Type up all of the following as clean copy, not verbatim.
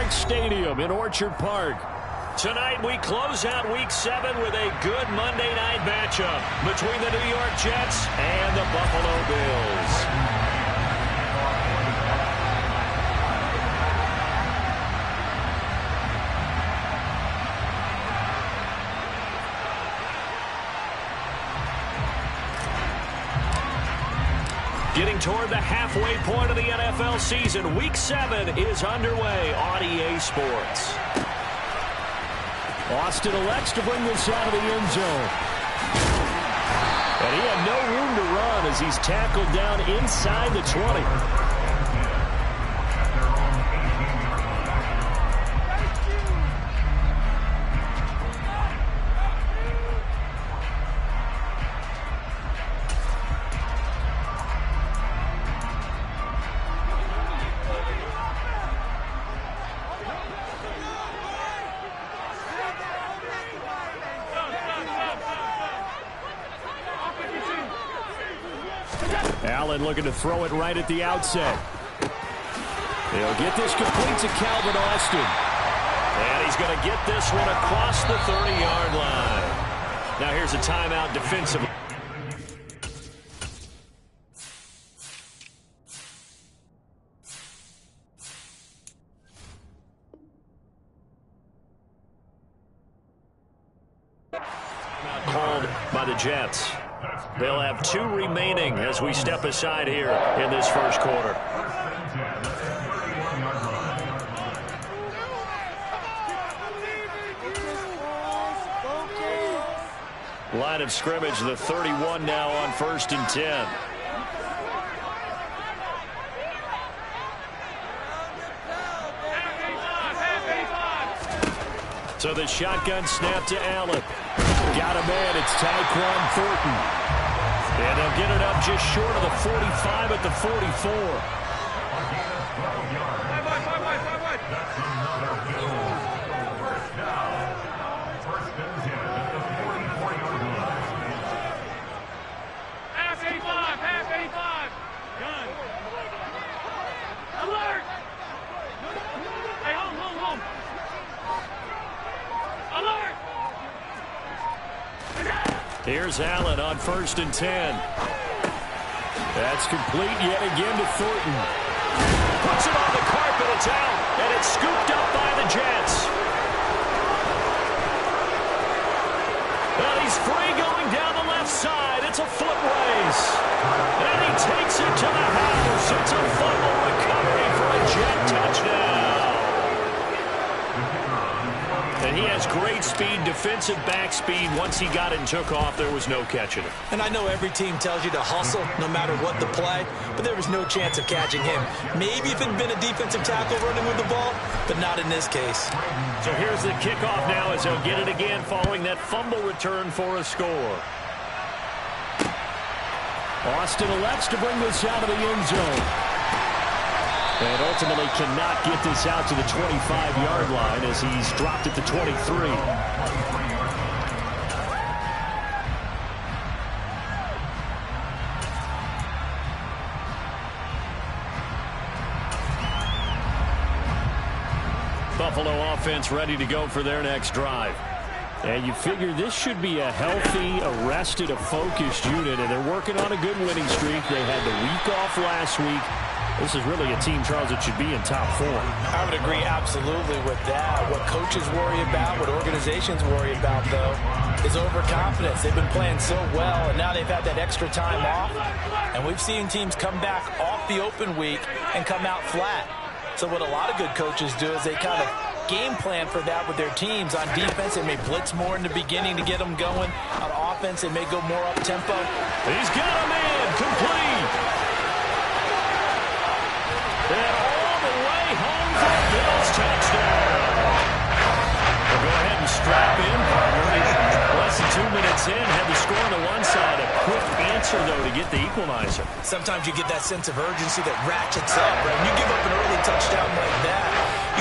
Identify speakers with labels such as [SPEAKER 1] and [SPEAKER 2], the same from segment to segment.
[SPEAKER 1] Park Stadium in Orchard Park. Tonight we close out Week 7 with a good Monday night matchup between the New York Jets and the Buffalo Bills. Getting toward the halfway point of the NFL season, Week 7 is underway on EA Sports. Austin elects to bring this out of the end zone. And he had no room to run as he's tackled down inside the 20. Allen looking to throw it right at the outset. He'll get this complete to Calvin Austin. And he's going to get this one across the 30-yard line. Now here's a timeout defensively. Called by the Jets. They'll have 2 remaining as we step aside here in this first quarter. Line of scrimmage, the 31 now on 1st and 10. So the shotgun snap to Allen. Got a man, it's Tyquan Thornton. And they'll get it up just short of the 45 at the 44.
[SPEAKER 2] Half 85, half 85. Gun. Alert! Hey, home. Alert!
[SPEAKER 1] Here's Allen on 1st and 10. That's complete yet again to Thornton. Puts it on the carpet, it's out, and it's scooped up by the Jets. Well, he's free going down the left side. It's a foot race. And he takes it to the house. It's a fumble recovery for a Jet touchdown. And he has great speed, defensive back speed. Once he got it and took off, there was no catching it.
[SPEAKER 3] And I know every team tells you to hustle no matter what the play, but there was no chance of catching him. Maybe if it had been a defensive tackle running with the ball, but not in this case.
[SPEAKER 1] So here's the kickoff now as they'll get it again following that fumble return for a score. Austin elects to bring this out of the end zone. And ultimately cannot get this out to the 25-yard line as he's dropped at the 23. Buffalo offense ready to go for their next drive. And you figure this should be a healthy, arrested, a focused unit, and they're working on a good winning streak. They had the week off last week. This is really a team, Charles, that should be in top form.
[SPEAKER 3] I would agree absolutely with that. What coaches worry about, what organizations worry about, though, is overconfidence. They've been playing so well, and now they've had that extra time off. And we've seen teams come back off the open week and come out flat. So what a lot of good coaches do is they kind of game plan for that with their teams. On defense, they may blitz more in the beginning to get them going. On offense, they may go more up-tempo.
[SPEAKER 1] He's got a man complete. And all the way home for the Bills touchdown. We'll go ahead and strap in, partner. Less than 2 minutes in, had the score on the one side. A quick answer, though, to get the equalizer.
[SPEAKER 3] Sometimes you get that sense of urgency that ratchets up, right? When you give up an early touchdown like that,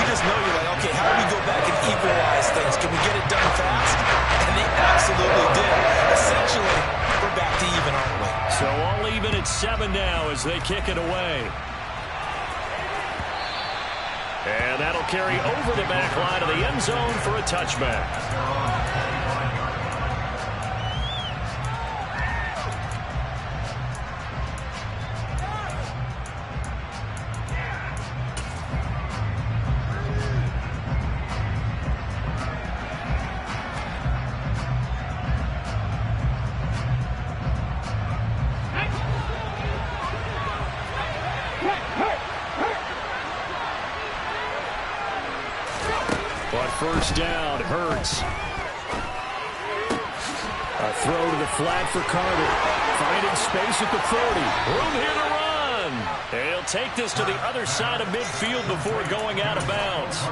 [SPEAKER 3] you just know you're like, okay, how do we go back and equalize things? Can we get it done fast? And they absolutely did. Essentially, we're back to even, aren't we?
[SPEAKER 1] So all even at 7 now as they kick it away. And And that'll carry over the back line of the end zone for a touchback. But first down, Hurts. A throw to the flat for Carter. Finding space at the 40. Room here to run. He'll take this to the other side of midfield before going out of bounds.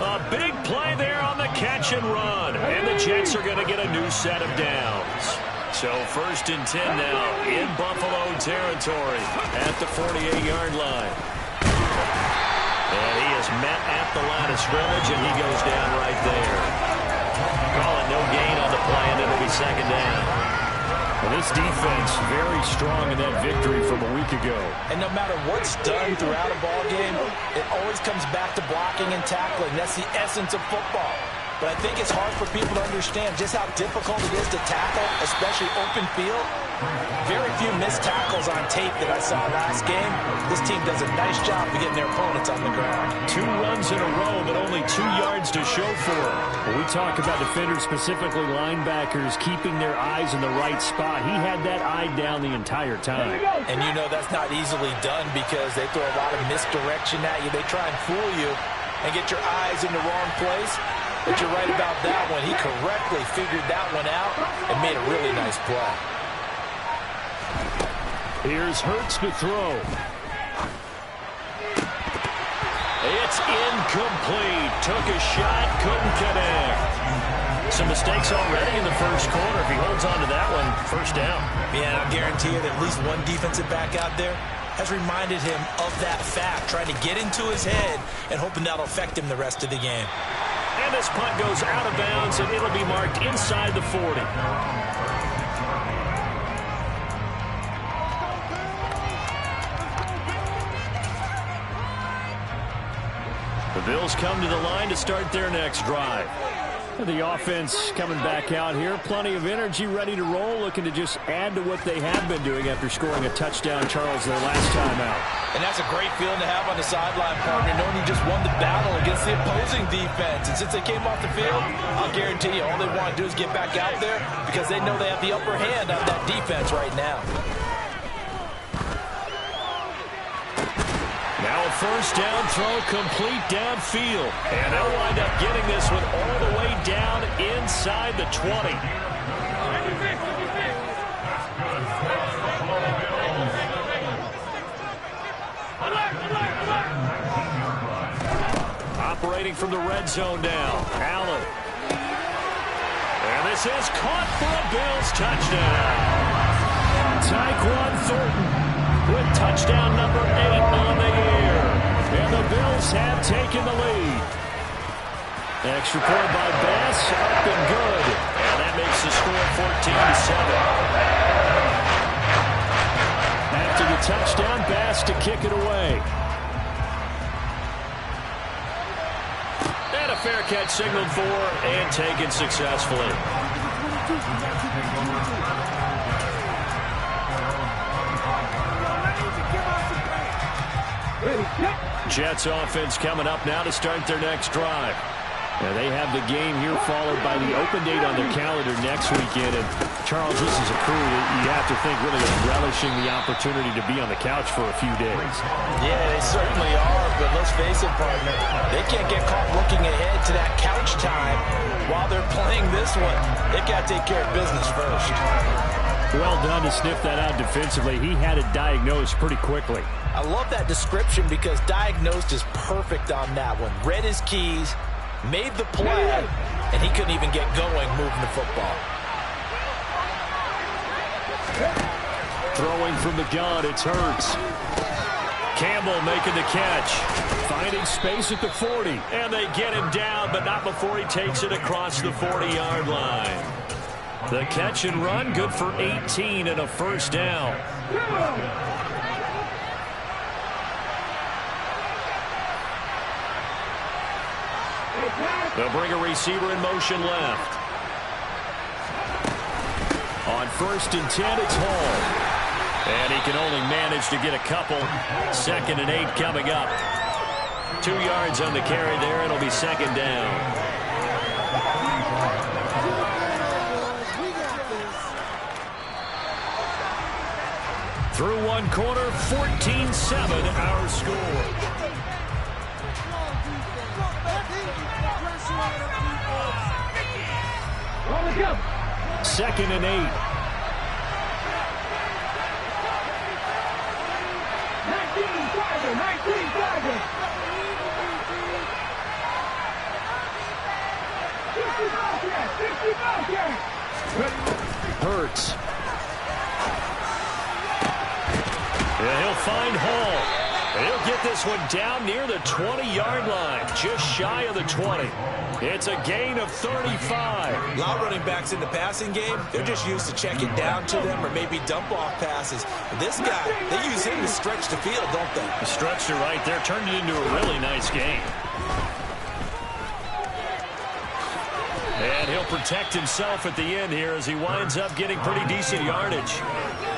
[SPEAKER 1] A big play there on the catch and run. And the Jets are going to get a new set of downs. So 1st and 10 now in Buffalo territory at the 48-yard line. And he is met at the line of scrimmage, and he goes down right there. Call it no gain on the play, and it'll be 2nd down. Well, this defense very strong in that victory from a week ago.
[SPEAKER 3] And no matter what's done throughout a ball game, it always comes back to blocking and tackling. That's the essence of football. But I think it's hard for people to understand just how difficult it is to tackle, especially open field. Very few missed tackles on tape that I saw last game. This team does a nice job of getting their opponents on the ground.
[SPEAKER 1] 2 runs in a row, but only 2 yards to show for it. When we talk about defenders, specifically linebackers, keeping their eyes in the right spot, he had that eye down the entire time.
[SPEAKER 3] And you know that's not easily done because they throw a lot of misdirection at you. They try and fool you and get your eyes in the wrong place. But you're right about that one. He correctly figured that one out and made a really nice play.
[SPEAKER 1] Here's Hurts to throw. It's incomplete. Took a shot, couldn't connect. Some mistakes already in the first quarter. If he holds on to that one, 1st down.
[SPEAKER 3] Yeah, I'll guarantee you that at least one defensive back out there has reminded him of that fact, trying to get into his head and hoping that'll affect him the rest of the game.
[SPEAKER 1] And this punt goes out of bounds, and it'll be marked inside the 40. The Bills come to the line to start their next drive. The offense coming back out here. Plenty of energy, ready to roll, looking to just add to what they have been doing after scoring a touchdown, Charles, their last time out.
[SPEAKER 3] And that's a great feeling to have on the sideline, partner, knowing you just won the battle against the opposing defense. And since they came off the field, I'll guarantee you all they want to do is get back out there because they know they have the upper hand on that defense right now.
[SPEAKER 1] Now a 1st down throw complete downfield. And they'll wind up getting this one all the way down inside the 20. Operating from the red zone now. Allen. And this is caught for a Bills touchdown. Tyquan Thornton with touchdown number 8 on the year. And the Bills have taken the lead. Extra point by Bass, up and good. And that makes the score 14-7. After the touchdown, Bass to kick it away. And a fair catch signaled for and taken successfully. Jets offense coming up now to start their next drive. And they have the game here followed by the open date on their calendar next weekend. And Charles, this is a crew that you have to think really is relishing the opportunity to be on the couch for a few days.
[SPEAKER 3] Yeah, they certainly are, but let's face it, partner. They can't get caught looking ahead to that couch time while they're playing this one. They got to take care of business first.
[SPEAKER 1] Well done to sniff that out defensively. He had it diagnosed pretty quickly.
[SPEAKER 3] I love that description because diagnosed is perfect on that one. Read his keys, made the play, and he couldn't even get going moving the football.
[SPEAKER 1] Throwing from the gun, it's Hurts. Campbell making the catch. Finding space at the 40. And they get him down, but not before he takes it across the 40-yard line. The catch and run, good for 18 and a 1st down. They'll bring a receiver in motion left. On 1st and 10, it's Hall. And he can only manage to get a couple. 2nd and 8 coming up. 2 yards on the carry there. It'll be 2nd down. Through one quarter, 14-7 our score. 2nd and 8.
[SPEAKER 2] 19 target. 65 yards.
[SPEAKER 1] Hurts. Yeah, he'll find Hall. And he'll get this one down near the 20-yard line, just shy of the 20. It's a gain of 35.
[SPEAKER 3] A lot of running backs in the passing game, they're just used to check it down to them or maybe dump-off passes. But this guy, they use him to stretch the field, don't they?
[SPEAKER 1] The stretcher right there turned it into a really nice game. And he'll protect himself at the end here as he winds up getting pretty decent yardage.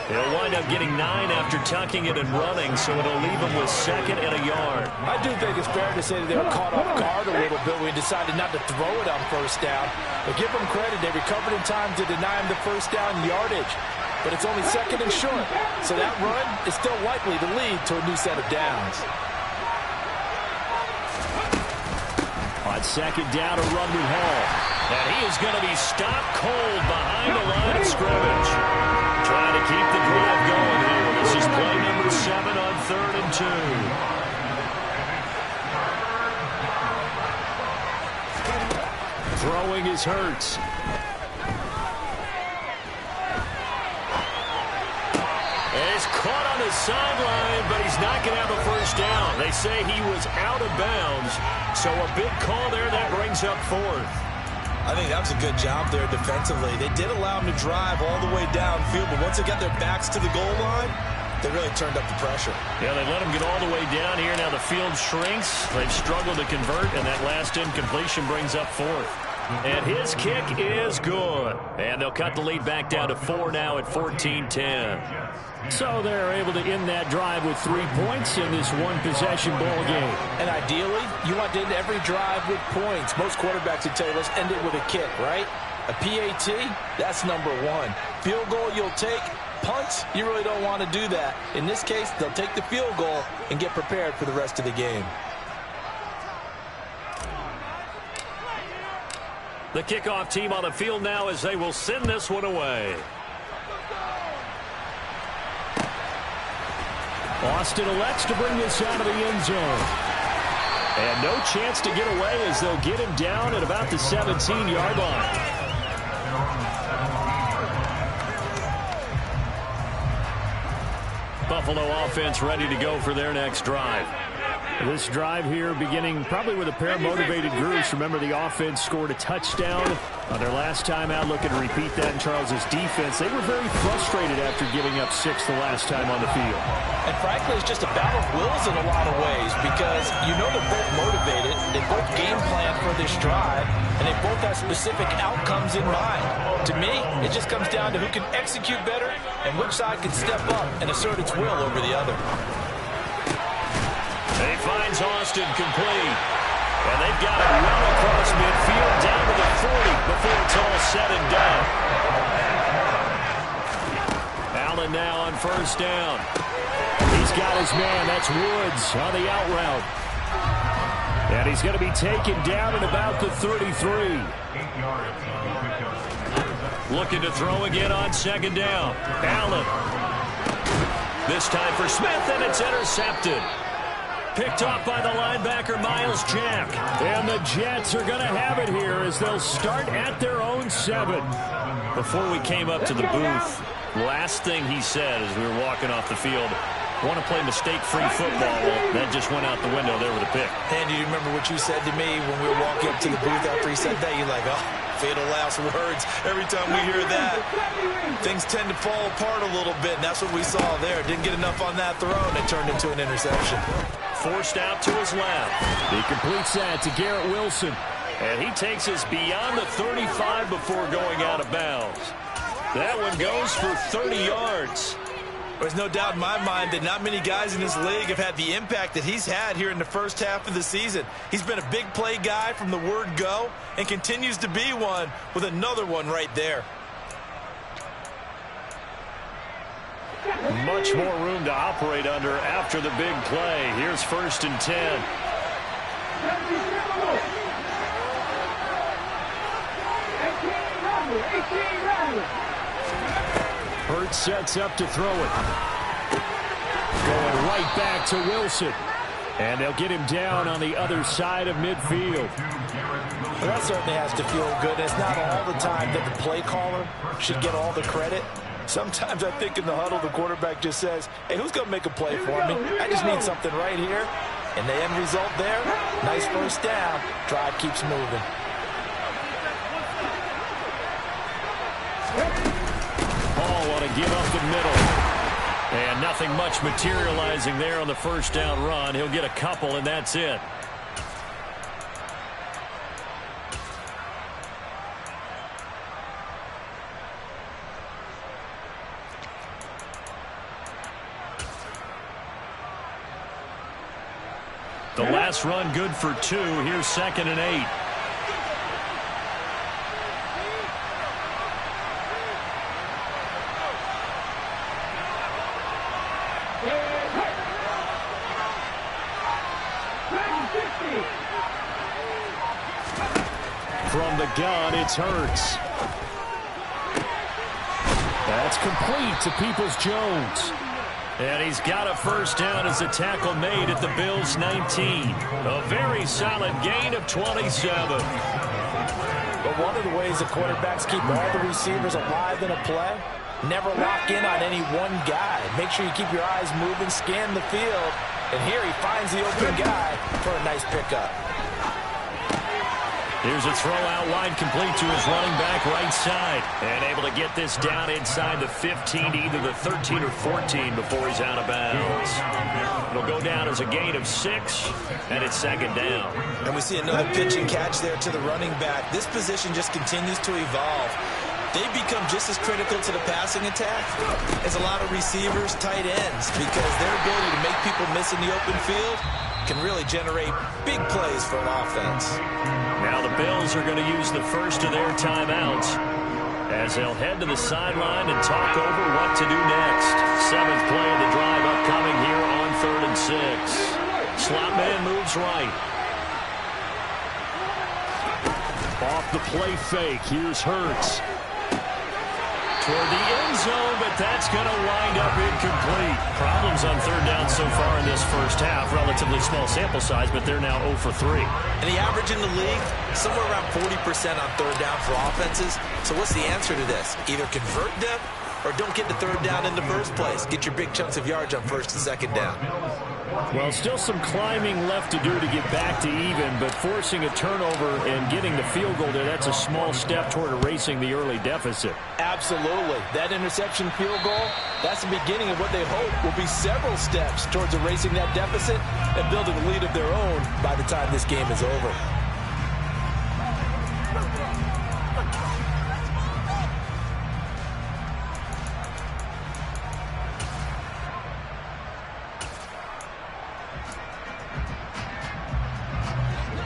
[SPEAKER 1] He'll wind up getting 9 after tucking it and running, so it'll leave him with 2nd and a yard.
[SPEAKER 3] I do think it's fair to say that they were caught off guard a little bit when we decided not to throw it on 1st down. But give them credit, they recovered in time to deny him the 1st down yardage. But it's only 2nd and short, so that run is still likely to lead to a new set of downs.
[SPEAKER 1] On 2nd down, a run with Hall. And he is going to be stopped cold behind the line of scrimmage. Trying to keep the drive going here. This is play number 7 on 3rd and 2. Throwing is Hurts. And it's caught on the sideline, but he's not going to have a 1st down. They say he was out of bounds, so a big call there that brings up 4th.
[SPEAKER 3] I think that was a good job there defensively. They did allow him to drive all the way downfield, but once they got their backs to the goal line, they really turned up the pressure.
[SPEAKER 1] Yeah, they let him get all the way down here. Now the field shrinks. They've struggled to convert, and that last incompletion brings up 4th. And his kick is good. And they'll cut the lead back down to 4 now at 14-10. So they're able to end that drive with 3 points in this one-possession ball game.
[SPEAKER 3] And ideally, you want to end every drive with points. Most quarterbacks would tell you, let's end it with a kick, right? A PAT, that's number 1. Field goal you'll take. Punts, you really don't want to do that. In this case, they'll take the field goal and get prepared for the rest of the game.
[SPEAKER 1] The kickoff team on the field now as they will send this one away. Austin elects to bring this out of the end zone. And no chance to get away as they'll get him down at about the 17-yard line. Buffalo offense ready to go for their next drive. This drive here beginning probably with a pair of motivated groups. Remember, the offense scored a touchdown on their last time out. Looking to repeat that in Charles's defense. They were very frustrated after giving up 6 the last time on the field.
[SPEAKER 3] And frankly, it's just a battle of wills in a lot of ways because you know they're both motivated. They both game plan for this drive, and they both have specific outcomes in mind. To me, it just comes down to who can execute better and which side can step up and assert its will over the other.
[SPEAKER 1] He finds Austin complete. And they've got it well across midfield down to the 40 before it's all said and done. Allen now on 1st down. He's got his man. That's Woods on the out route. And he's going to be taken down at about the 33. Looking to throw again on 2nd down. Allen. This time for Smith, and it's intercepted. Picked off by the linebacker, Miles Jack. And the Jets are going to have it here as they'll start at their own 7. Before we came up to the booth, last thing he said as we were walking off the field, want to play mistake-free football. Well, that just went out the window there with a pick.
[SPEAKER 3] Andy, do you remember what you said to me when we were walking up to the booth after he said that? You're like, oh, fatal last words. Every time we hear that, things tend to fall apart a little bit, and that's what we saw there. Didn't get enough on that throw, and it turned into an interception.
[SPEAKER 1] forced out to his left. He completes that to Garrett Wilson. And he takes us beyond the 35 before going out of bounds. That one goes for 30 yards.
[SPEAKER 3] There's no doubt in my mind that not many guys in this league have had the impact that he's had here in the first half of the season. He's been a big play guy from the word go and continues to be one with another one right there.
[SPEAKER 1] Much more room to operate under after the big play. Here's 1st and 10. Hurts sets up to throw it. Going right back to Wilson. And they'll get him down on the other side of midfield.
[SPEAKER 3] Well, that certainly has to feel good. It's not all the time that the play caller should get all the credit. Sometimes I think in the huddle, the quarterback just says, hey, who's going to make a play for me? I just need something right here. And the end result there, nice first down. Drive keeps moving.
[SPEAKER 1] Hall want to give up the middle. And nothing much materializing there on the first down run. He'll get a couple, and that's it. The last run good for 2. Here's 2nd and 8. From the gun, it's Hurts. That's complete to Peoples-Jones. And he's got a first down as a tackle made at the Bills' 19. A very solid gain of 27.
[SPEAKER 3] But one of the ways the quarterbacks keep all the receivers alive in a play, never lock in on any one guy. Make sure you keep your eyes moving, scan the field. And here he finds the open guy for a nice pickup.
[SPEAKER 1] Here's a throw out wide, complete to his running back right side. And able to get this down inside the 15 to either the 13 or 14 before he's out of bounds. It'll go down as a gain of 6, and it's 2nd down.
[SPEAKER 3] And we see another pitch and catch there to the running back. This position just continues to evolve. They become just as critical to the passing attack as a lot of receivers, tight ends, because their ability to make people miss in the open field can really generate big plays for an offense.
[SPEAKER 1] Now the Bills are going to use the first of their timeouts as they'll head to the sideline and talk over what to do next. 7th play of the drive upcoming here on 3rd and 6. Slot man moves right. Off the play fake, here's Hurts. Toward the end zone, but that's going to wind up incomplete. Problems on 3rd down so far in this first half. Relatively small sample size, but they're now 0 for 3.
[SPEAKER 3] And the average in the league, somewhere around 40% on 3rd down for offenses. So what's the answer to this? Either convert them or don't get the 3rd down in the first place. Get your big chunks of yards on 1st and 2nd down.
[SPEAKER 1] Well, still some climbing left to do to get back to even, but forcing a turnover and getting the field goal there, that's a small step toward erasing the early deficit.
[SPEAKER 3] Absolutely. That interception field goal, that's the beginning of what they hope will be several steps towards erasing that deficit and building a lead of their own by the time this game is over.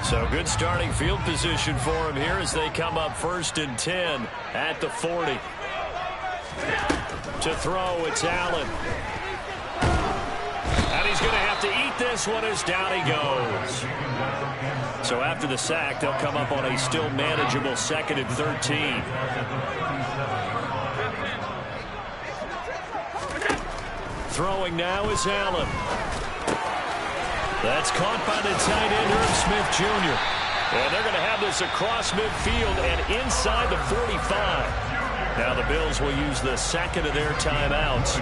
[SPEAKER 1] So good starting field position for him here as they come up 1st and 10 at the 40. To throw, it's Allen. And he's going to have to eat this one as down he goes. So after the sack, they'll come up on a still manageable 2nd and 13. Throwing now is Allen. That's caught by the tight end, Irv Smith Jr. And they're going to have this across midfield and inside the 45. Now the Bills will use the 2nd of their timeouts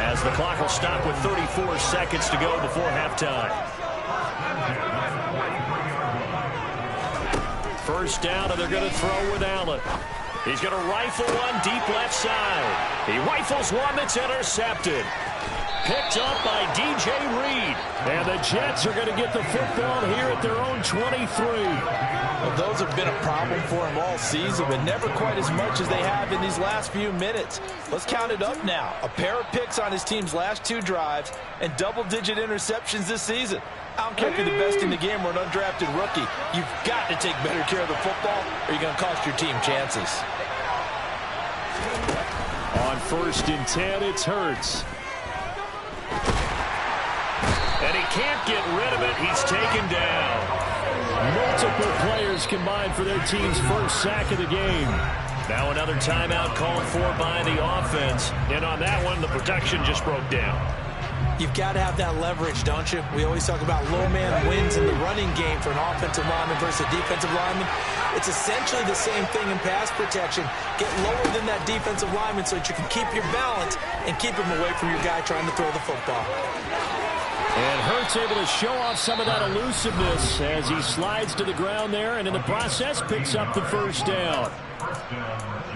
[SPEAKER 1] as the clock will stop with 34 seconds to go before halftime. First down, and they're going to throw with Allen. He's going to rifle one deep left side. He rifles one that's intercepted. Picked up by DJ Reed. And the Jets are going to get the football here at their own 23.
[SPEAKER 3] Well, those have been a problem for him all season, but never quite as much as they have in these last few minutes. Let's count it up now. A pair of picks on his team's last 2 drives and double-digit interceptions this season. I don't care if you're the best in the game or an undrafted rookie. You've got to take better care of the football or you're going to cost your team chances.
[SPEAKER 1] On 1st and 10, it's Hurts. And he can't get rid of it. He's taken down. Multiple players combined for their team's first sack of the game. Now another timeout called for by the offense. And on that one, the protection just broke down.
[SPEAKER 3] You've got to have that leverage, don't you? We always talk about low man wins in the running game for an offensive lineman versus a defensive lineman. It's essentially the same thing in pass protection. Get lower than that defensive lineman so that you can keep your balance and keep him away from your guy trying to throw the football.
[SPEAKER 1] And Hurts able to show off some of that elusiveness as he slides to the ground there and in the process picks up the first down.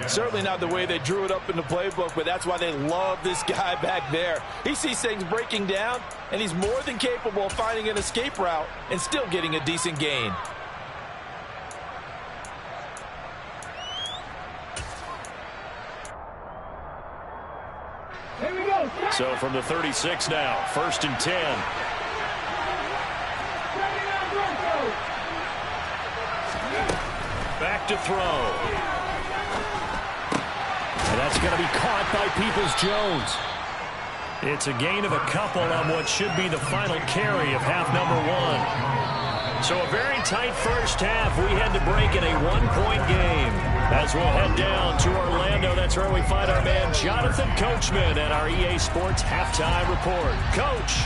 [SPEAKER 3] Certainly not the way they drew it up in the playbook, but that's why they love this guy back there. He sees things breaking down, and he's more than capable of finding an escape route and still getting a decent gain.
[SPEAKER 2] Here we go.
[SPEAKER 1] So from the 36 now, 1st and 10. Back to throw. And that's going to be caught by Peoples-Jones. It's a gain of a couple on what should be the final carry of half number 1. So a very tight first half. We had to break in a 1-point game. As we'll head down to Orlando, that's where we find our man Jonathan Coachman at our EA Sports Halftime Report. Coach.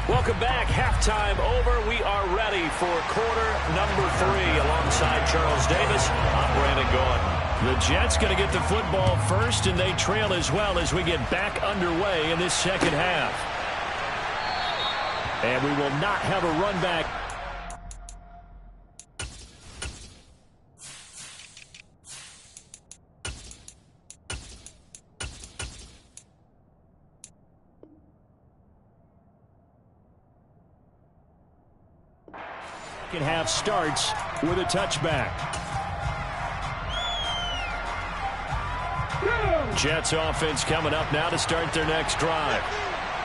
[SPEAKER 1] Welcome back. Halftime over. We are ready for quarter number 3 alongside Charles Davis. I'm Brandon Gaudin. The Jets going to get the football first, and they trail as well as we get back underway in this second half. And we will not have a run back. Second half starts with a touchback. Jets offense coming up now to start their next drive.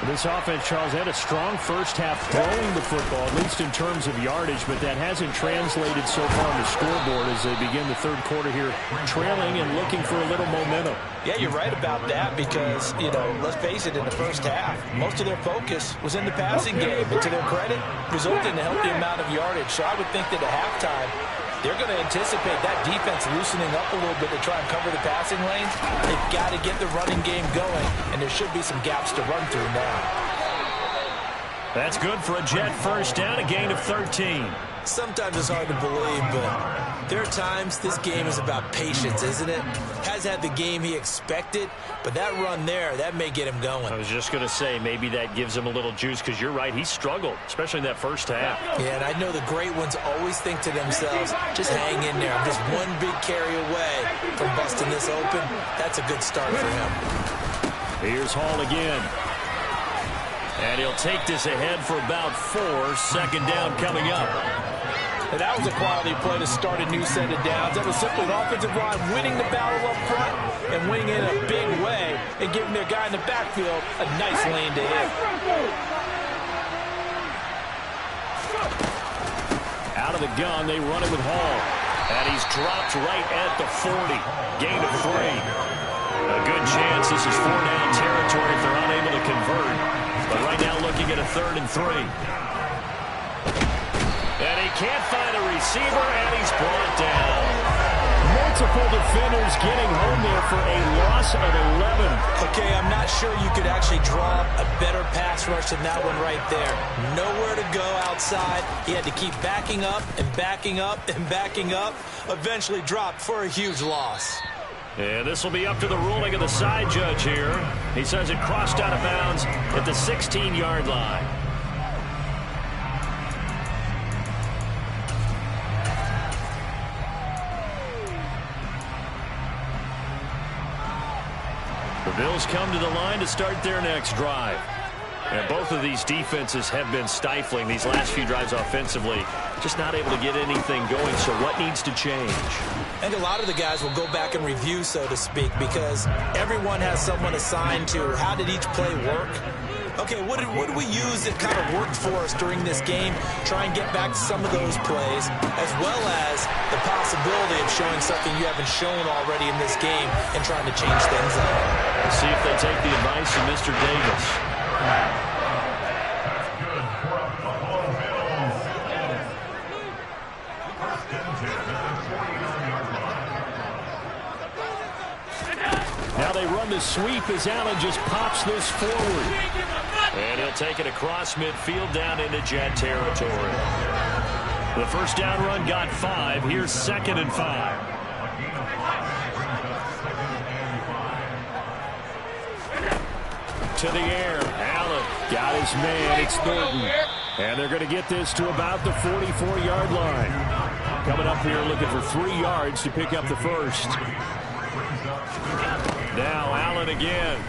[SPEAKER 1] This offense, Charles, had a strong first half throwing the football, at least in terms of yardage, but that hasn't translated so far on the scoreboard as they begin the third quarter here, trailing and looking for a little momentum.
[SPEAKER 3] Yeah, you're right about that because, let's face it, in the first half, most of their focus was in the passing game. And to their credit, resulted in a healthy amount of yardage. So I would think that at halftime, they're going to anticipate that defense loosening up a little bit to try and cover the passing lanes. They've got to get the running game going, and there should be some gaps to run through now.
[SPEAKER 1] That's good for a Jet first down, a gain of 13.
[SPEAKER 3] Sometimes it's hard to believe, but there are times this game is about patience, isn't it? Has had the game he expected, but that run there, that may get him going.
[SPEAKER 1] I was just going to say, maybe that gives him a little juice because you're right, he struggled, especially in that first half.
[SPEAKER 3] Yeah, and I know the great ones always think to themselves, just hang in there. I'm just one big carry away from busting this open. That's a good start for him.
[SPEAKER 1] Here's Hall again. And he'll take this ahead for about 4. Second down coming up.
[SPEAKER 3] And that was a quality play to start a new set of downs. That was simply an offensive line winning the battle up front and winning it in a big way and giving their guy in the backfield a nice lane to hit.
[SPEAKER 1] Out of the gun, they run it with Hall. And he's dropped right at the 40. Gain of 3. A good chance this is 4-down territory if they're unable to convert. But right now looking at a 3rd and 3. And he can't find a receiver, and he's brought down. Multiple defenders getting home there for a loss of 11.
[SPEAKER 3] Okay, I'm not sure you could actually draw a better pass rush than that one right there. Nowhere to go outside. He had to keep backing up and backing up and backing up. Eventually dropped for a huge loss.
[SPEAKER 1] And this will be up to the ruling of the side judge here. He says it crossed out of bounds at the 16-yard line. The Bills come to the line to start their next drive. And both of these defenses have been stifling these last few drives offensively. Just not able to get anything going. So what needs to change?
[SPEAKER 3] I think a lot of the guys will go back and review, so to speak, because everyone has someone assigned to how did each play work. Okay, what did we use that kind of worked for us during this game? Try and get back to some of those plays, as well as the possibility of showing something you haven't shown already in this game and trying to change things up.
[SPEAKER 1] Let's see if they take the advice of Mr. Davis. Now they run the sweep as Allen just pops this forward. And he'll take it across midfield down into Jet territory. The first down run got 5. Here's 2nd and 5. To the air. Allen got his man. It's Thornton. And they're going to get this to about the 44-yard line. Coming up here looking for 3 yards to pick up the first. Now Allen again.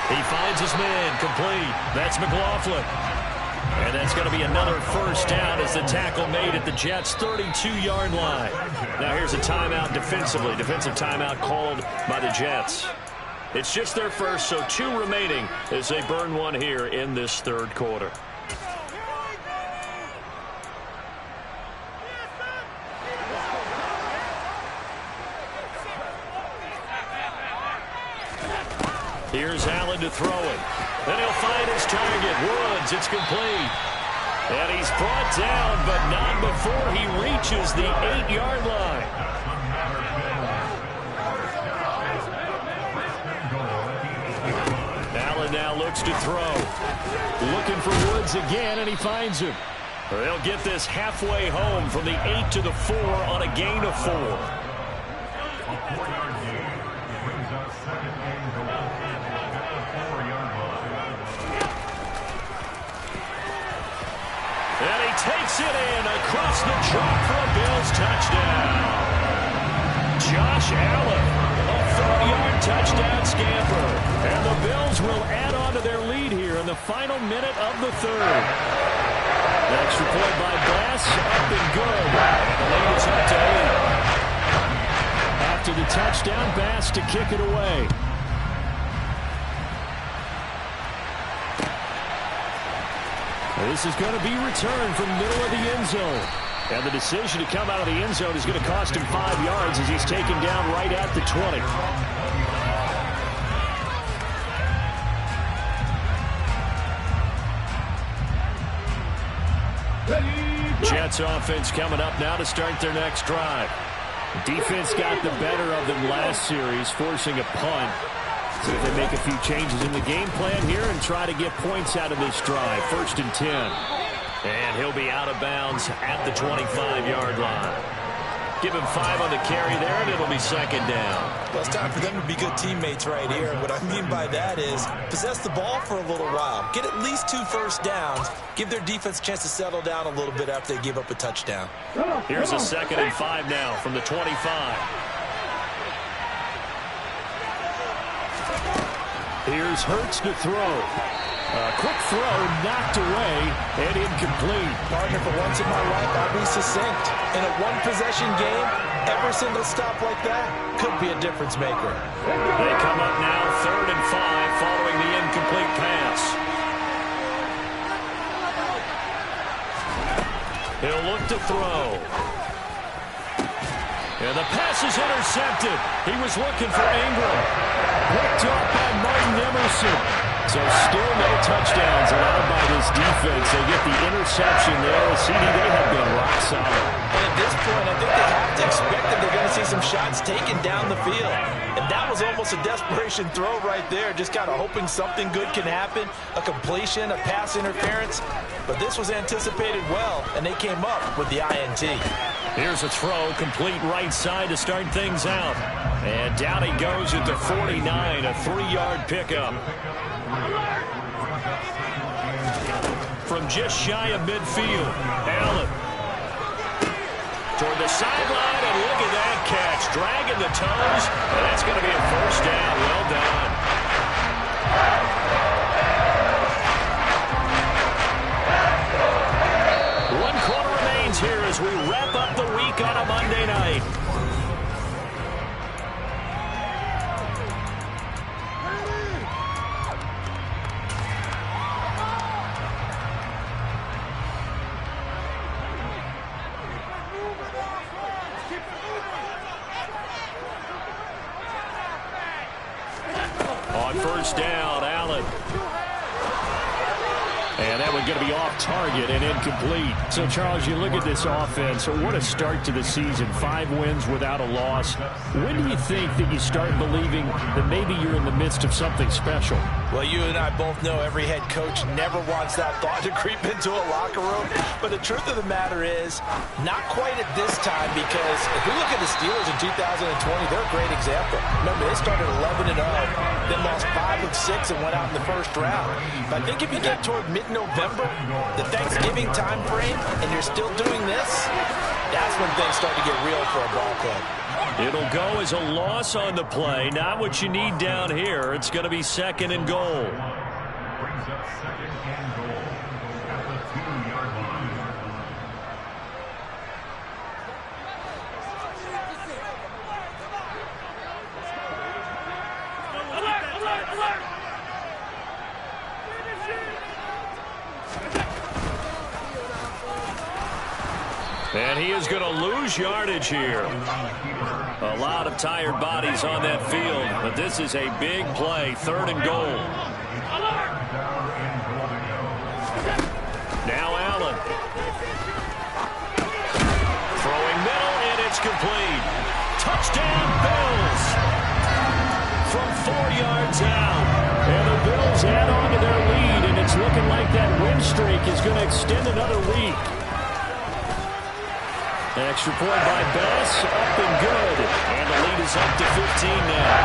[SPEAKER 1] He finds his man complete. That's McLaughlin. And that's going to be another first down as the tackle made at the Jets' 32-yard line. Now here's a timeout defensively. Defensive timeout called by the Jets. It's just their first, so 2 remaining as they burn one here in this third quarter. Here's Allen to throw it. Then he'll find his target. Woods, it's complete. And he's brought down, but not before he reaches the 8-yard line. Allen now looks to throw. Looking for Woods again, and he finds him. They'll get this halfway home from the 8 to the 4 on a gain of 4. And he takes it in across the chalk for a Bills touchdown. Josh Allen, a 30-yard touchdown scamper. And the Bills will add on to their lead here in the final minute of the third. The extra point by Bass, up and good. And the lead is up to 8. After the touchdown, Bass to kick it away. This is going to be returned from the middle of the end zone. And the decision to come out of the end zone is going to cost him 5 yards as he's taken down right at the 20. Jets offense coming up now to start their next drive. Defense got the better of them last series, forcing a punt. See if they make a few changes in the game plan here and try to get points out of this drive. 1st and 10. And he'll be out of bounds at the 25-yard line. Give him 5 on the carry there, and it'll be 2nd down.
[SPEAKER 3] Well, it's time for them to be good teammates right here. And what I mean by that is possess the ball for a little while. Get at least 2 first downs. Give their defense a chance to settle down a little bit after they give up a touchdown.
[SPEAKER 1] Here's a 2nd and 5 now from the 25. Here's Hurts to throw. Quick throw, knocked away, and incomplete.
[SPEAKER 3] Partner, for once in my life, I'll be succinct. In a one-possession game, every single stop like that could be a difference maker.
[SPEAKER 1] They come up now, 3rd and 5, following the incomplete pass. He'll look to throw. And the pass is intercepted. He was looking for Ingram. Picked up by Martin Emerson. So still no touchdowns allowed by this defense. They get the interception there. CD, they have been rock solid.
[SPEAKER 3] And at this point, I think they have to expect that they're going to see some shots taken down the field. And that was almost a desperation throw right there, just kind of hoping something good can happen, a completion, a pass interference. But this was anticipated well, and they came up with the INT.
[SPEAKER 1] Here's a throw, complete right side to start things out. And down he goes at the 49, a 3-yard pickup. From just shy of midfield, Allen. Toward the sideline, and look at that catch. Dragging the toes, and that's That's going to be a first down. Well done. One quarter remains here as we wrap up the week on a Monday night. On first down, Allen. And that one's going to be off target and incomplete. So, Charles, you look at this offense. So what a start to the season. 5 wins without a loss. When do you think that you start believing that maybe you're in the midst of something special?
[SPEAKER 3] Well, you and I both know every head coach never wants that thought to creep into a locker room. But the truth of the matter is, not quite at this time, because if we look at the Steelers in 2020, they're a great example. Remember, they started 11-0, then lost 5 of 6 and went out in the first round. But I think if you get toward mid-November, the Thanksgiving time frame, and you're still doing this, that's when things start to get real for a ball club.
[SPEAKER 1] It'll go as a loss on the play. Not what you need down here. It's going to be 2nd and goal.
[SPEAKER 4] Brings up 2nd and goal at the 2-yard line.
[SPEAKER 1] And he is going to lose yardage here. A lot of tired bodies on that field, but this is a big play. 3rd and goal. Now Allen. Throwing middle, and it's complete. Touchdown, Bills. From 4 yards out. And the Bills add on to their lead, and it's looking like that win streak is going to extend another week. Extra point by Bess, up and good. And the lead is up to 15 now.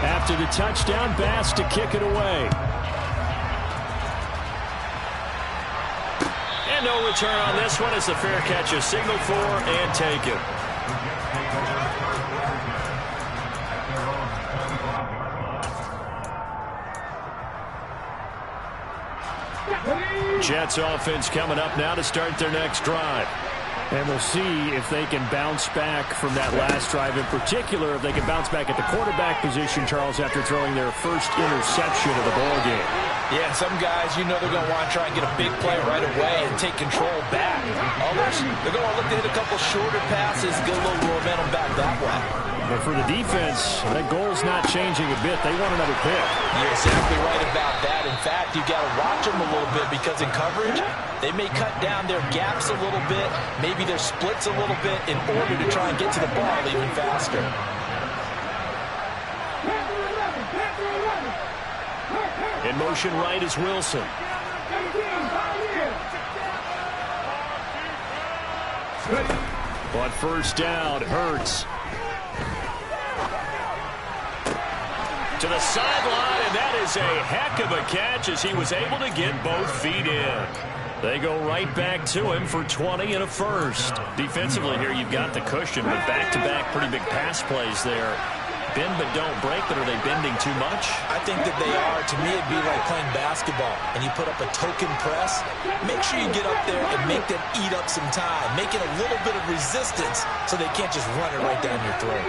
[SPEAKER 1] After the touchdown, Bass to kick it away. And no return on this one as the fair catch is signaled for and taken. Jets offense coming up now to start their next drive. And we'll see if they can bounce back from that last drive. In particular, if they can bounce back at the quarterback position, Charles, after throwing their first interception of the ballgame.
[SPEAKER 3] Yeah, and some guys, you know they're going to want to try and get a big play right away and take control back. Others, they're going to look to hit a couple shorter passes, get a little momentum back that way.
[SPEAKER 1] But for the defense, that goal's not changing a bit. They want another pick.
[SPEAKER 3] You're exactly right about that. In fact, you got to watch them a little bit because in coverage, they may cut down their gaps a little bit, maybe their splits a little bit in order to try and get to the ball even faster.
[SPEAKER 1] In motion right is Wilson. On first down, Hurts. To the sideline, and that is a heck of a catch as he was able to get both feet in. They go right back to him for 20 and a first. Defensively here, you've got the cushion, but back-to-back pretty big pass plays there. Bend but don't break, but are they bending too much?
[SPEAKER 3] I think that they are. To me, it'd be like playing basketball, and you put up a token press. Make sure you get up there and make them eat up some time. Make it a little bit of resistance so they can't just run it right down your throat.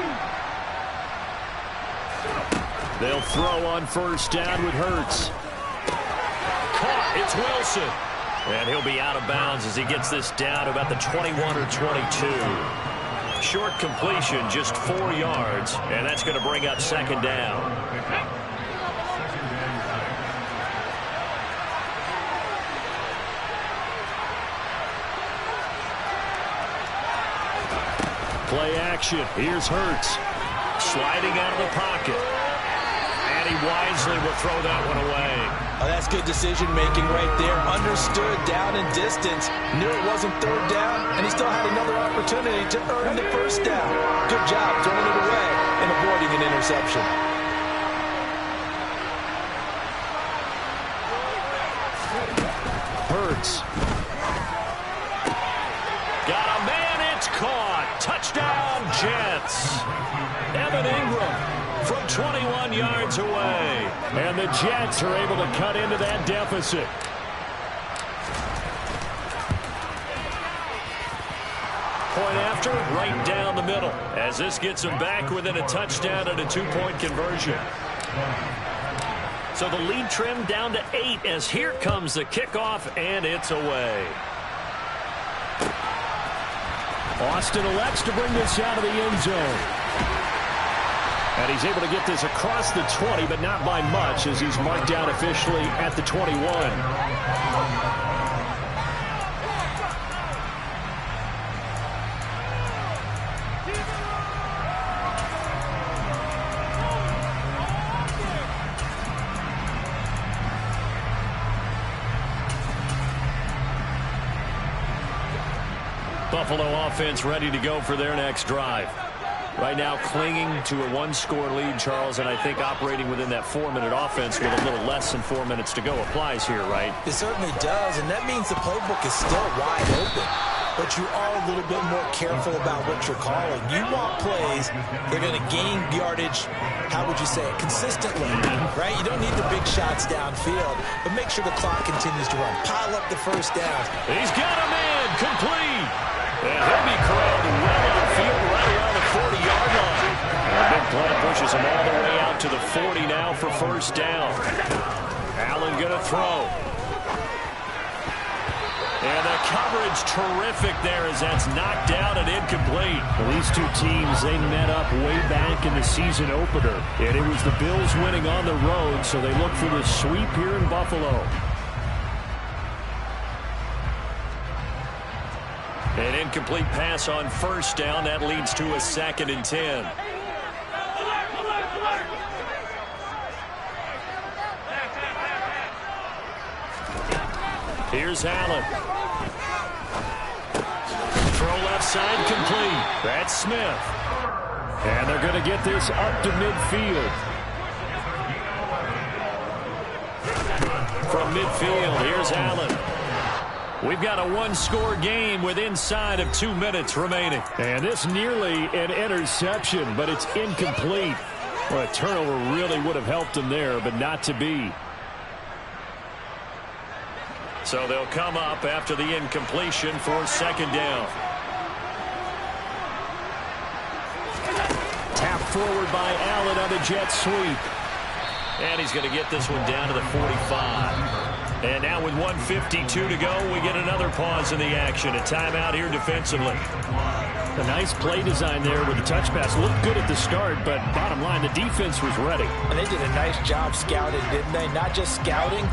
[SPEAKER 1] They'll throw on first down with Hurts. Caught. It's Wilson. And he'll be out of bounds as he gets this down to about the 21 or 22. Short completion, just 4 yards, and that's going to bring up second down. Play action. Here's Hurts. Sliding out of the pocket. And he wisely will throw that one away.
[SPEAKER 3] Oh, that's good decision-making right there. Understood down and distance. Knew it wasn't third down, and he still had another opportunity to earn the first down. Good job throwing it away and avoiding an interception.
[SPEAKER 1] Hurts. Got a man. Jets. Evan Ingram from 21 yards away. And the Jets are able to cut into that deficit. Point after, right down the middle, as this gets them back within a touchdown and a two-point conversion. So the lead trimmed down to 8 as here comes the kickoff, and it's away. Austin elects to bring this out of the end zone. And he's able to get this across the 20, but not by much, as he's marked down officially at the 21. Buffalo offense ready to go for their next drive. Right now clinging to a one-score lead, Charles, and I think operating within that 4-minute offense with a little less than 4 minutes to go applies here, right?
[SPEAKER 3] It certainly does, and that means the playbook is still wide open. But you are a little bit more careful about what you're calling. You want plays that are going to gain yardage, how would you say it, consistently, right? You don't need the big shots downfield, but make sure the clock continues to run. Pile up the first downs.
[SPEAKER 1] He's got a man complete. And he'll be corralled well on the field right around the 40-yard line. And the big play pushes him all the way out to the 40 now for first down. Allen going to throw. And the coverage terrific there as that's knocked down and incomplete. Well, these two teams, they met up way back in the season opener. And it was the Bills winning on the road, so they look for the sweep here in Buffalo. An incomplete pass on first down. That leads to a 2nd and 10. Here's Allen. Throw left side complete. That's Smith. And they're going to get this up to midfield. From midfield, here's Allen. We've got a one-score game with inside of 2 minutes remaining. And this nearly an interception, but it's incomplete. Well, a turnover really would have helped him there, but not to be. So they'll come up after the incompletion for 2nd down. Tap forward by Allen on the jet sweep. And he's going to get this one down to the 45. And now with 1:52 to go, we get another pause in the action. A timeout here defensively. A nice play design there with the touch pass. Looked good at the start, but bottom line, the defense was ready.
[SPEAKER 3] And they did a nice job scouting, didn't they? Not just scouting,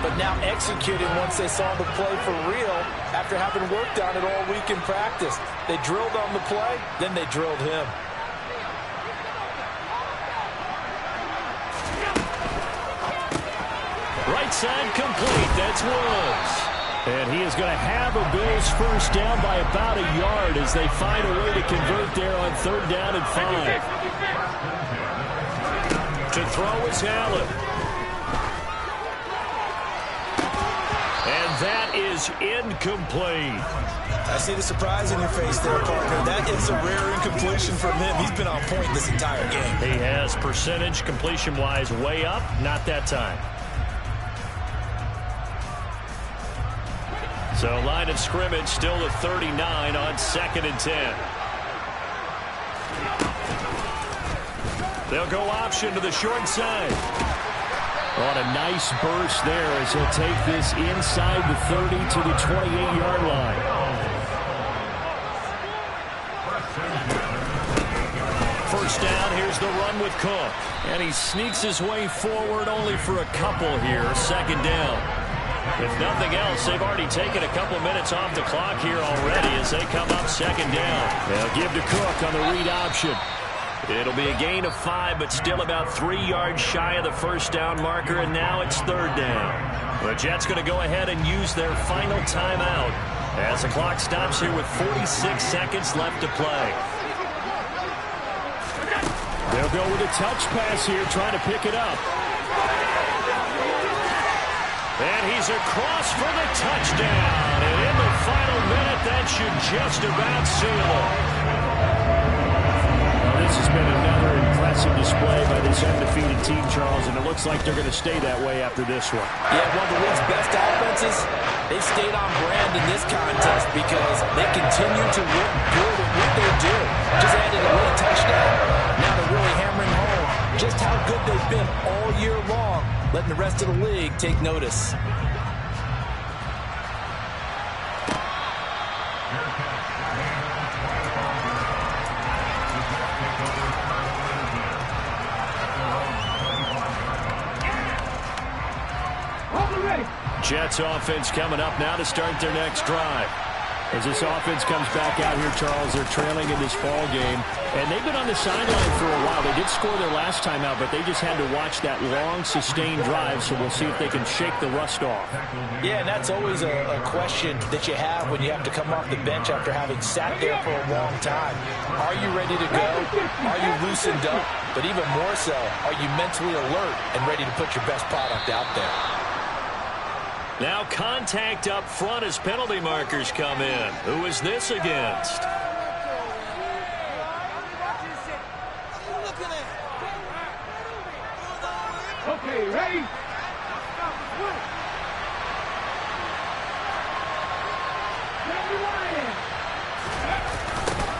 [SPEAKER 3] but now executing once they saw the play for real after having worked on it all week in practice. They drilled on the play, then they drilled him.
[SPEAKER 1] Right side complete. That's Woods. And he is going to have a Bills first down by about a yard as they find a way to convert there on 3rd down and 5. To throw is Allen. And that is incomplete.
[SPEAKER 3] I see the surprise in your face there, partner. That is a rare incompletion from him. He's been on point this entire game.
[SPEAKER 1] He has percentage completion-wise way up. Not that time. So line of scrimmage still at 39 on 2nd and 10. They'll go option to the short side. On a nice burst there as he'll take this inside the 30 to the 28-yard line. First down, here's the run with Cook. And he sneaks his way forward only for a couple here. 2nd down. If nothing else, they've already taken a couple minutes off the clock here already as they come up 2nd down. They'll give to Cook on the read option. It'll be a gain of 5, but still about 3 yards shy of the first down marker, and now it's 3rd down. The Jets going to go ahead and use their final timeout as the clock stops here with 46 seconds left to play. They'll go with a touch pass here, trying to pick it up. And he's across for the touchdown. And in the final minute, that should just about seal it. This has been another impressive display by this undefeated team, Charles, and it looks like they're going to stay that way after this one.
[SPEAKER 3] Yeah, one of the league's best offenses, they stayed on brand in this contest because they continue to look good at what they do. Just added a late touchdown. Now they're really hammering home just how good they've been all year long, letting the rest of the league take notice.
[SPEAKER 1] Jets offense coming up now to start their next drive. As this offense comes back out here, Charles, they're trailing in this ball game. And they've been on the sideline for a while. They did score their last time out, but they just had to watch that long, sustained drive, so we'll see if they can shake the rust off.
[SPEAKER 3] Yeah, and that's always a question that you have when you have to come off the bench after having sat there for a long time. Are you ready to go? Are you loosened up? But even more so, are you mentally alert and ready to put your best product out there?
[SPEAKER 1] Now contact up front as penalty markers come in. Who is this against?
[SPEAKER 2] Okay, ready?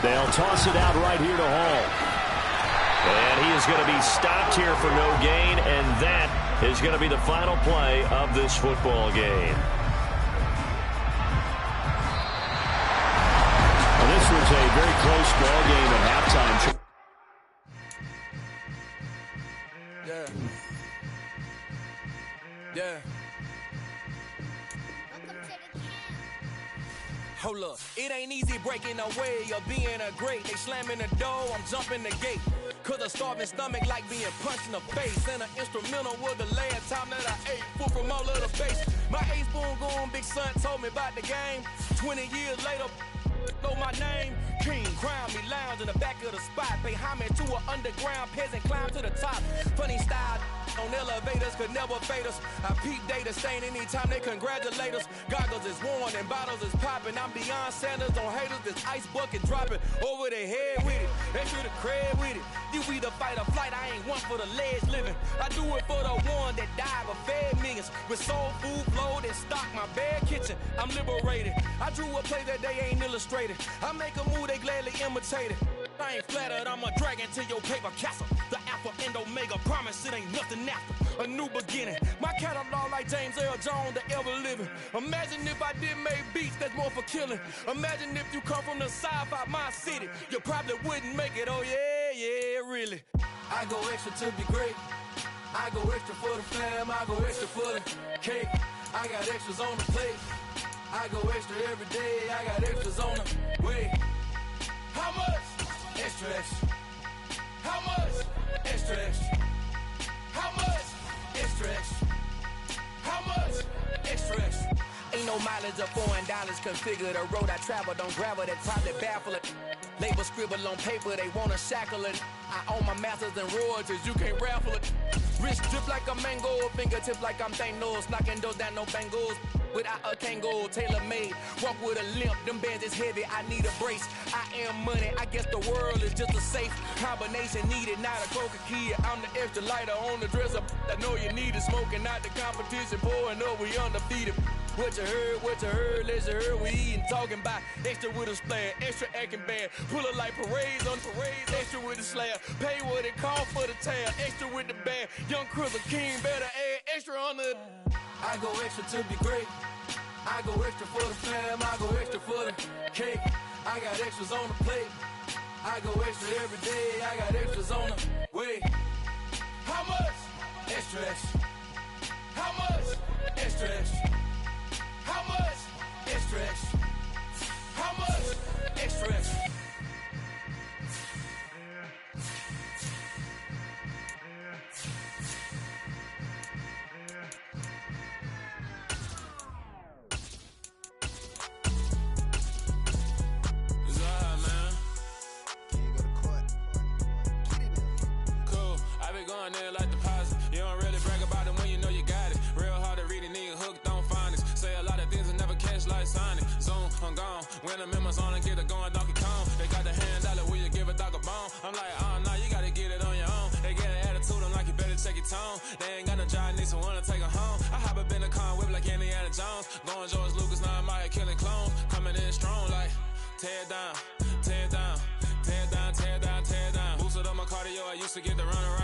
[SPEAKER 1] They'll toss it out right here to Hall. And he is going to be stopped here for no gain, and that is going to be the final play of this football game. Well, this was a very close ball game at halftime.
[SPEAKER 5] Yeah. Hold up, it ain't easy breaking away or being a great. They slamming the door, I'm jumping the gate. Cause a starving stomach like being punched in the face. And an instrumental was the last time that I ate food from all of the base. My ace spoon going, big son told me about the game. 20 years later, know my name. King, crown me, lounge in the back of the spot. Pay homage to an underground peasant, climb to the top. Funny style on elevators could never fade us. I peep data stain anytime they congratulate us. Goggles is worn and bottles is popping. I'm Deion Sanders on haters, this ice bucket dropping over their head with it. They should have cred with it. You either fight or flight, I ain't one for the ledge living. I do it for the one that died but fed millions. With soul food flowed and stock my bare kitchen. I'm liberated. I drew a play that they ain't illustrated. I make a move, they gladly imitate it. I ain't flattered, I'm a dragon to your paper castle. The Alpha and Omega, promise it ain't nothing after. A new beginning. My catalog like James Earl Jones, the ever living. Imagine if I did make beats that's more for killing. Imagine if you come from the sci-fi my city. You probably wouldn't make it, oh yeah, really. I go extra to be great. I go extra for the fam, I go extra for the cake. I got extras on the plate. I go extra every day, I got extras on the way. How much? Extra, extra. How much? Extra, extra. How much? Extra, extra. How much? Extra, extra. Ain't no mileage of $4 configure the road I travel. Don't gravel that probably baffle it. Label scribble on paper, they wanna shackle it. I own my masters and royalties, you can't raffle it. Wrist drip like a mango, fingertip like I'm Thanos. Knocking those down, no bangles. Without a Kango, tailor-made. Walk with a limp, them bands is heavy, I need a brace. I am money, I guess the world is just a safe combination needed, not a coca key. I'm the extra lighter on the dresser. I know you need it, smoking out the competition, pouring up, we undefeated. What you heard, let's hear we eating, talking about extra with a splash, extra acting bad, pull it like parades on parades, extra with the slab, pay what it cost for the tab, extra with the band, young Crystal King, better add extra on the. I go extra to be great, I go extra for the fam, I go extra for the cake, I got extras on the plate, I go extra every day, I got extras on the way. How much? Extra, extra. How much? Extra, extra. How much? Extra, extra. How much? Extra, extra. It's alright, man. Cool. I been going there like deposit. You don't really brag about it when you know you got it. Real hard to read a nigga hook, don't find it. Say a lot of things and never catch like sign it. Zone, I'm gone. When I'm in my zone and get it going, Donkey Kong. They got the hand dollar, will you give a dog a bone? I'm like, tone. They ain't got no job, need someone to take her home. I hop up in the car, whip like Indiana Jones. Going George Lucas, now I'm out here killing clones. Coming in strong like, tear down, tear down, tear down, tear down, tear down. Boosted up my cardio, I used to get the run around.